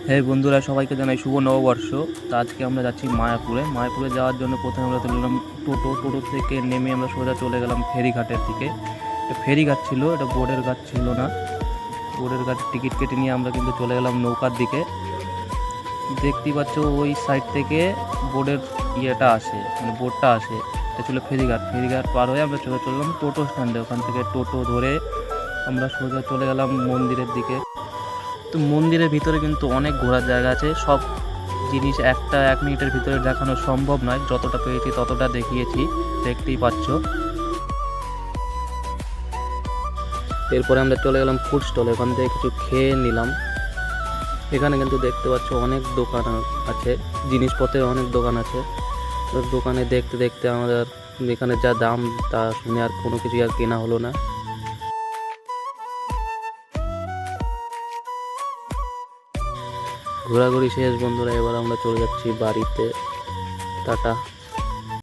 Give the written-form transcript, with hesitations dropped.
হ্যাঁ বন্ধুরা, সবাইকে জানাই শুভ নববর্ষ। তো আজকে আমরা যাচ্ছি মায়াপুরে যাওয়ার জন্য প্রথমে আমরা তুললাম টোটো থেকে নেমে আমরা সোজা চলে গেলাম ফেরিঘাটের দিকে। এটা ফেরিঘাট ছিল, এটা বোর্ডের ঘাট ছিল না। বোর্ডের ঘাটের টিকিট কেটে নিয়ে আমরা কিন্তু চলে গেলাম নৌকার দিকে। দেখতেই পাচ্ছ ওই সাইড থেকে বোর্ডের ইয়েটা আসে, মানে বোর্ডটা আসে। এটা ছিল ফেরিঘাট পার হয়ে আমরা চলে চললাম টোটো স্ট্যান্ডে। ওখান থেকে টোটো ধরে আমরা সোজা চলে গেলাম মন্দিরের দিকে। তো মন্দিরের ভিতরে কিন্তু অনেক ঘোরার জায়গা আছে। সব জিনিস এক মিনিটের ভিতরে দেখানো সম্ভব নয়, যতটা পেয়েছি ততটা দেখিয়েছি, দেখতেই পাচ্ছ। এরপরে আমরা চলে গেলাম ফুড স্টলে, ওখান থেকে কিছু খেয়ে নিলাম। এখানে কিন্তু দেখতে পাচ্ছ অনেক দোকান আছে, জিনিসপত্রের অনেক দোকান আছে। দোকানে দেখতে দেখতে আমাদের এখানে যা দাম তা শুনে আর কোনো কিছু আর কেনা হলো না। ঘোরাঘুরি শেষ বন্ধুরা, এবার আমরা চলে যাচ্ছি বাড়িতে। টাটা।